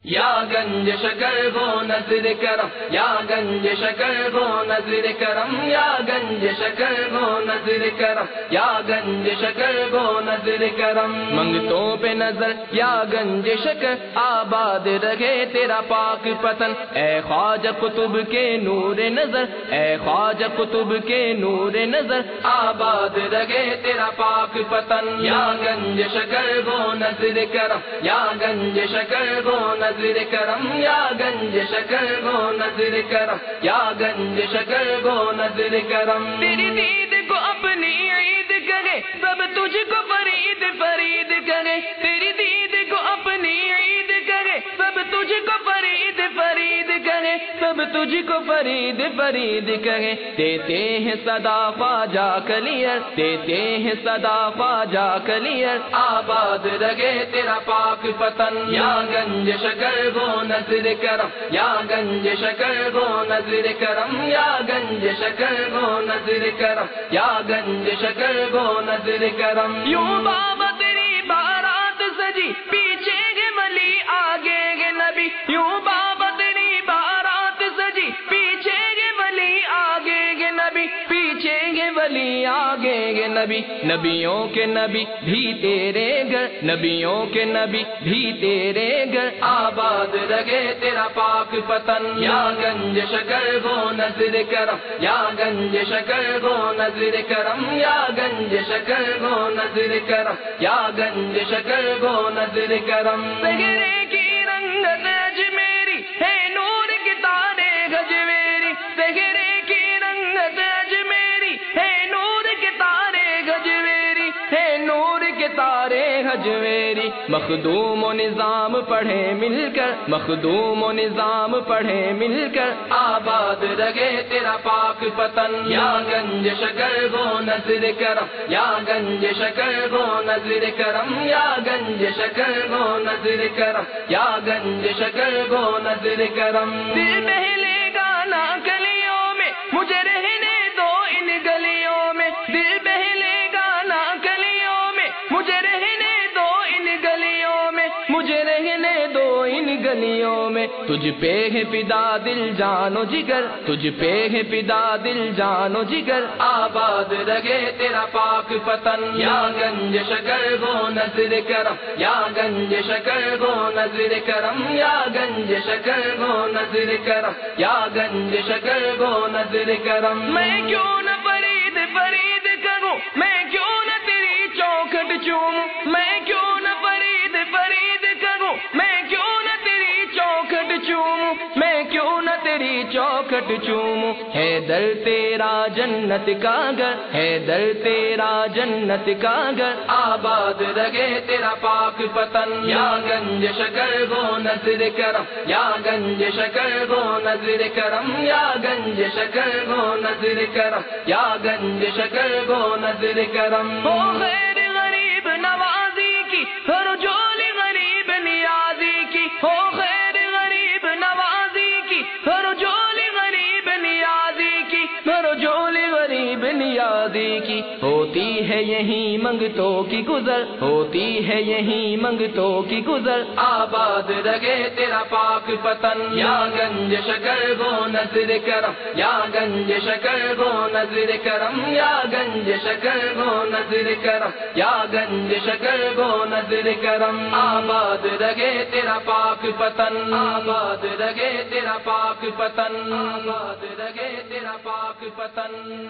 یا گنج شکر گو نظر کرم، یا گنج شکر گو نظر کرم، یا گنج شکر گو نظر کرم، یا گنج شکر گو نظر کرم۔ منگتوں پہ نظر یا گنج شکر، آباد رہے تیرا پاک پتن۔ اے خواجہ قطب کے نور نظر، اے خواجہ قطب کے نور نظر، آباد رہے تیرا پاک پتن۔ یا گنج شکر گو نظر کرم، یا گنج شکر گو نظر کرم، یا گنج شکر گو نظر کرم، یا گنج شکر گو نظر کرم۔ تیری دید کو اپنی عید کرے، سب تجھ کو فرید فرید کرے۔ تیری دید کو اپنی عید کرے، سب تجھ کو فرید فرید کرے، سب تجھ کو فرید فرید کرے۔ دیتے ہیں صدا خواجہ کلیئر، دیتے ہیں صدا خواجہ کلیئر، آباد رہے تیرا پاک پتن۔ یا گنج شکر گو نظر کرم، یا گنج شکر گو نظر کرم، یا گنج شکر گو نظر کرم، یا گنج شکر گو نظر کرم۔ یوں بابا تیری بارات سجی، پیچھے گے ولی آگے گے نبی۔ یوں بابا تیری بارات سجی، پیچھے گے ولی آگے گے نبی، پیچھے گے ولی آگے گے نبی۔ نبیوں کے نبی بھی تیرے گھر، نبیوں کے نبی بھی تیرے گھر، آباد رہے تیرا پاک پتن۔ یا گنج شکر گو نظر کرم، یا گنج شکر گو نظر کرم، یا گنج شکر گو نظر کرم، یا گنج شکر گو نظر کرم۔ سگرے کی رنگت اجمیری ہے، نور کی تارے گجویری۔ سگرے کی رنگت اجمیری ہے، نور کے تارے گجویری، ہے نور کے تارے گجویری۔ مخدوم و نظام پڑھے مل کر، مخدوم و نظام پڑھے مل کر، آباد رہے تیرا پاک پتن۔ یا گنج شکر گو نظر کرم، یا گنج شکر گو نظر کرم، یا گنج شکر گو نظر کرم، یا گنج شکر گو نظر کرم۔ دل بہلے گا نا گلیوں میں، مجھے رہنے دو ان گلیوں میں۔ دل بہلے گا نا گلیوں میں، مجھے رہنے دو ان گلیوں میں، مجھے رہنے دو ان گلیوں میں۔ تجھ پہ ہے فدا دل جان و جگر، تجھ پہ ہے فدا دل جان و جگر، آباد رہے تیرا پاک پتن۔ یا گنج شکر گو نظر کرم، یا گنج شکر گو نظر کرم، یا گنج شکر گو نظر کرم، یا گنج شکر گو نظر کرم۔ میں کیوں نہ فرید فرید کروں، میں کیوں نہ تیری چوکھٹ چوموں، میں کیوں نہ فرید فرید کروں، میں کیوں نہ تیری چوکھٹ چوموں، میں کیوں نہ تیری چوکھٹ چوموں۔ ہے در تیرا جنت کا گھر، ہے در تیرا جنت کا گھر، آباد رہے تیرا پاک پتن۔ یا گنج شکر گو نظر کرم، یا گنج شکر گو نظر کرم، یا گنج شکر گو نظر کرم، یا گنج شکر گو نظر کرم۔ ہو خیر غریب نوازی کی، رجولی غریب نیازی کی، ہو خیر غریب نوازی کی، رجولی غریب نیازی کی، رجولی غریب نیازی کی۔ ہوتی ہے یہی منگتوں کی گزر، ہوتی ہے یہی منگتوں کی گزر، آباد رہے تیرا پاک پتن۔ یا گنج شکر گو نظر کرم، یا گنج شکر گو نظر کرم، یا گنج شکر گو نظر کرم، یا گنج شکر گو نظر کرم۔ آباد رہے تیرا پاک پتن، آباد رہے تیرا پاک پتن، آباد رہے تیرا پاک پتن۔